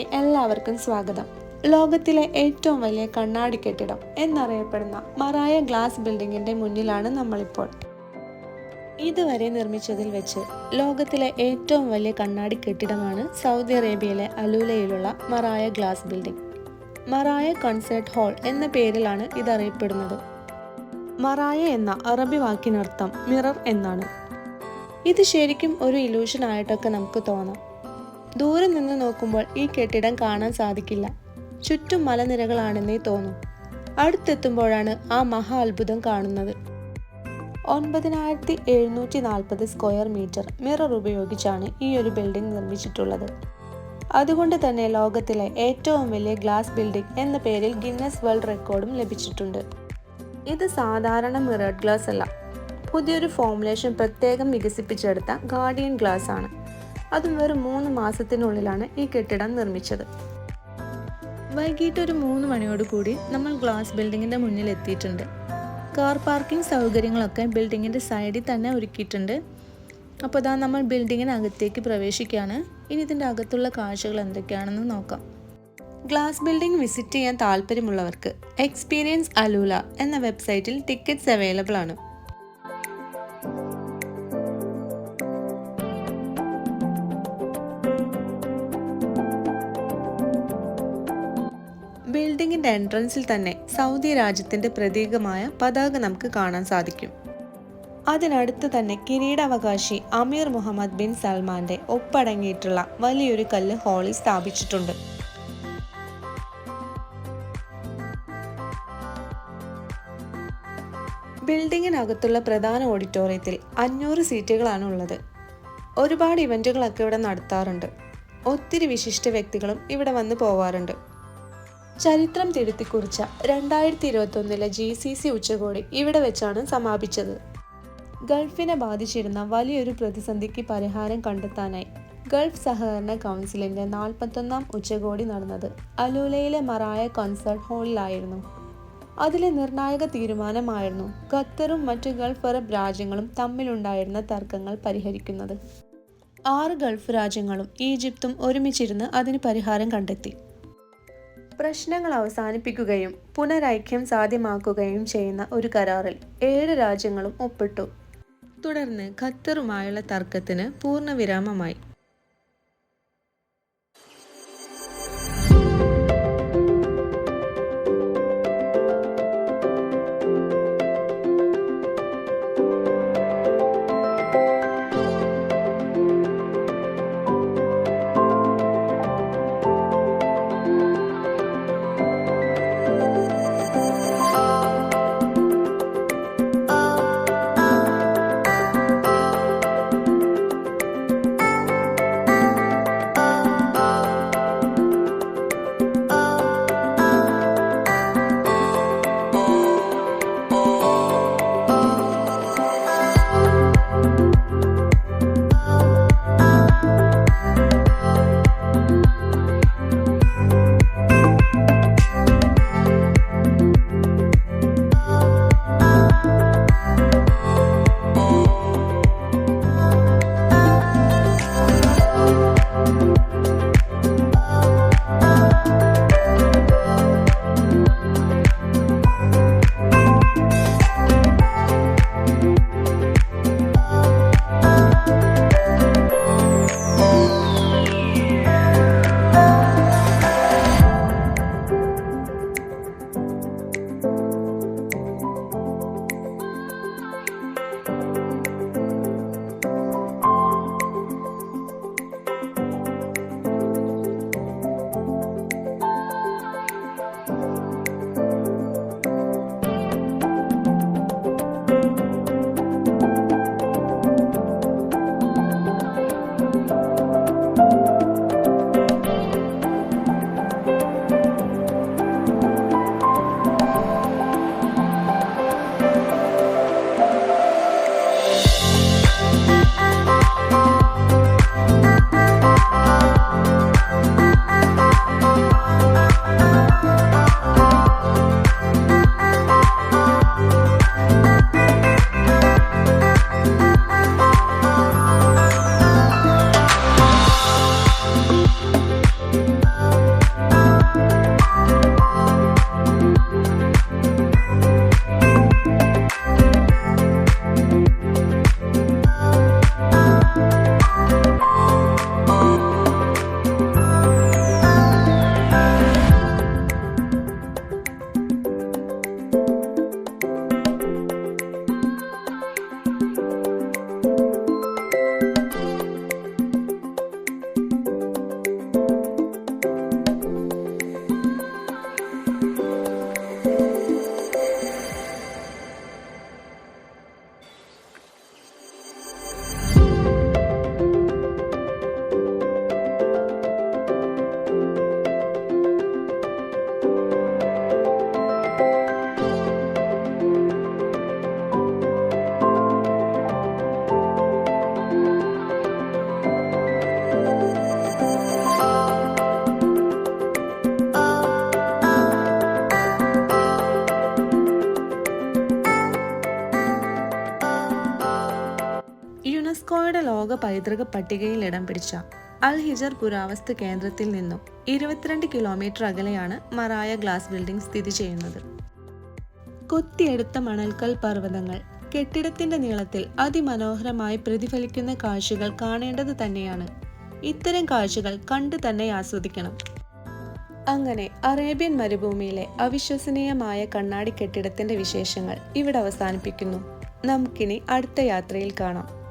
വീഡിയോയിലേക്ക് എല്ലാവർക്കും സ്വാഗതം. ലോകത്തിലെ ഏറ്റവും വലിയ കണ്ണാടി കെട്ടിടം എന്നറിയപ്പെടുന്ന മറായ ഗ്ലാസ് ബിൽഡിങ്ങിന്റെ മുന്നിലാണ് നമ്മളിപ്പോൾ. ഇതുവരെ നിർമ്മിച്ചതിൽ വെച്ച് ലോകത്തിലെ ഏറ്റവും വലിയ കണ്ണാടി കെട്ടിടമാണ് സൗദി അറേബ്യയിലെ അലൂലയിലുള്ള മറായ ഗ്ലാസ് ബിൽഡിംഗ്. മറായ കൺസേർട്ട് ഹാൾ എന്ന പേരിലാണ് ഇതറിയപ്പെടുന്നത്. മറായ എന്ന അറബി വാക്കിനർത്ഥം മിറർ എന്നാണ്. ഇത് ശരിക്കും ഒരു ഇലൂഷൻ ആയിട്ടൊക്കെ നമുക്ക് തോന്നാം. ദൂരെ നിന്ന് നോക്കുമ്പോൾ ഈ കെട്ടിടം കാണാൻ സാധിക്കില്ല. ചുറ്റും മലനിരകളാണെന്നേ തോന്നും. അടുത്തെത്തുമ്പോഴാണ് ആ മഹാ അത്ഭുതം കാണുന്നത്. 9740 സ്ക്വയർ മീറ്റർ മിറർ ഉപയോഗിച്ചാണ് ഈ ഒരു ബിൽഡിംഗ് നിർമ്മിച്ചിട്ടുള്ളത്. അതുകൊണ്ട് തന്നെ ലോകത്തിലെ ഏറ്റവും വലിയ ഗ്ലാസ് ബിൽഡിംഗ് എന്ന പേരിൽ ഗിന്നസ് വേൾഡ് റെക്കോർഡും ലഭിച്ചിട്ടുണ്ട്. ഇത് സാധാരണ മിറർ ഗ്ലാസ് അല്ല, പുതിയൊരു ഫോർമുലേഷൻ പ്രത്യേകം വികസിപ്പിച്ചെടുത്ത ഗാർഡിയൻ ഗ്ലാസ് ആണ്. അതും വെറും 3 മാസത്തിനുള്ളിലാണ് ഈ കെട്ടിടം നിർമ്മിച്ചത്. വൈകിട്ട് ഒരു 3 മണിയോടുകൂടി നമ്മൾ ഗ്ലാസ് ബിൽഡിങ്ങിന്റെ മുന്നിൽ എത്തിയിട്ടുണ്ട്. കാർ പാർക്കിംഗ് സൗകര്യങ്ങളൊക്കെ ബിൽഡിങ്ങിന്റെ സൈഡിൽ തന്നെ ഒരുക്കിയിട്ടുണ്ട്. അപ്പോൾ ഇതാ നമ്മൾ ബിൽഡിങ്ങിനകത്തേക്ക് പ്രവേശിക്കുകയാണ്. ഇനി ഇതിൻ്റെ അകത്തുള്ള കാഴ്ചകൾ എന്തൊക്കെയാണെന്ന് നോക്കാം. ഗ്ലാസ് ബിൽഡിംഗ് വിസിറ്റ് ചെയ്യാൻ താല്പര്യമുള്ളവർക്ക് എക്സ്പീരിയൻസ് അലൂല എന്ന വെബ്സൈറ്റിൽ ടിക്കറ്റ്സ് അവൈലബിൾ ആണ്. ബിൽഡിങ്ങിന്റെ എൻട്രൻസിൽ തന്നെ സൗദി രാജ്യത്തിന്റെ പ്രതീകമായ പതാക നമുക്ക് കാണാൻ സാധിക്കും. അതിനടുത്ത് തന്നെ കിരീടാവകാശി അമീർ മുഹമ്മദ് ബിൻ സൽമാന്റെ ഒപ്പടങ്ങിയിട്ടുള്ള വലിയൊരു കല്ല് ഹാളിൽ സ്ഥാപിച്ചിട്ടുണ്ട്. ബിൽഡിങ്ങിനകത്തുള്ള പ്രധാന ഓഡിറ്റോറിയത്തിൽ 500 സീറ്റുകളാണ് ഉള്ളത്. ഒരുപാട് ഇവന്റുകളൊക്കെ ഇവിടെ നടത്താറുണ്ട്. ഒത്തിരി വിശിഷ്ട വ്യക്തികളും ഇവിടെ വന്ന് പോവാറുണ്ട്. ചരിത്രം തിരുത്തിക്കുറിച്ച 2021 GCC ഉച്ചകോടി ഇവിടെ വെച്ചാണ് സമാപിച്ചത്. ഗൾഫിനെ ബാധിച്ചിരുന്ന വലിയൊരു പ്രതിസന്ധിക്ക് പരിഹാരം കണ്ടെത്താനായി ഗൾഫ് സഹകരണ കൗൺസിലിന്റെ 41ാം ഉച്ചകോടി നടന്നത് അലൂലയിലെ മറായ കൺസേർട്ട് ഹാളിലായിരുന്നു. അതിലെ നിർണായക തീരുമാനമായിരുന്നു ഖത്തറും മറ്റു ഗൾഫ് അറബ് രാജ്യങ്ങളും തമ്മിലുണ്ടായിരുന്ന തർക്കങ്ങൾ പരിഹരിക്കുന്നത്. 6 ഗൾഫ് രാജ്യങ്ങളും ഈജിപ്തും ഒരുമിച്ചിരുന്ന് അതിന് പരിഹാരം കണ്ടെത്തി. പ്രശ്നങ്ങൾ അവസാനിപ്പിക്കുകയും പുനരൈക്യം സാധ്യമാക്കുകയും ചെയ്യുന്ന ഒരു കരാറിൽ 7 രാജ്യങ്ങളും ഒപ്പിട്ടു. തുടർന്ന് ഖത്തറുമായുള്ള തർക്കത്തിന് പൂർണ്ണവിരാമമായി. ലോക പൈതൃക പട്ടികയിൽ ഇടം പിടിച്ച അൽ ഹിജർ പുരാവസ്തു കേന്ദ്രത്തിൽ നിന്നും 22 കിലോമീറ്റർ അകലെയാണ് മറായ ഗ്ലാസ് ബിൽഡിംഗ് സ്ഥിതി ചെയ്യുന്നത്. കൊത്തിയെടുത്ത മണൽക്കൽ പർവ്വതങ്ങൾ കെട്ടിടത്തിന്റെ നീളത്തിൽ അതിമനോഹരമായി പ്രതിഫലിക്കുന്ന കാഴ്ചകൾ കാണേണ്ടത് തന്നെയാണ്. ഇത്തരം കാഴ്ചകൾ കണ്ടു തന്നെ ആസ്വദിക്കണം. അങ്ങനെ അറേബ്യൻ മരുഭൂമിയിലെ അവിശ്വസനീയമായ കണ്ണാടി കെട്ടിടത്തിന്റെ വിശേഷങ്ങൾ ഇവിടെ അവസാനിപ്പിക്കുന്നു. നമുക്കിനി അടുത്ത യാത്രയിൽ കാണാം.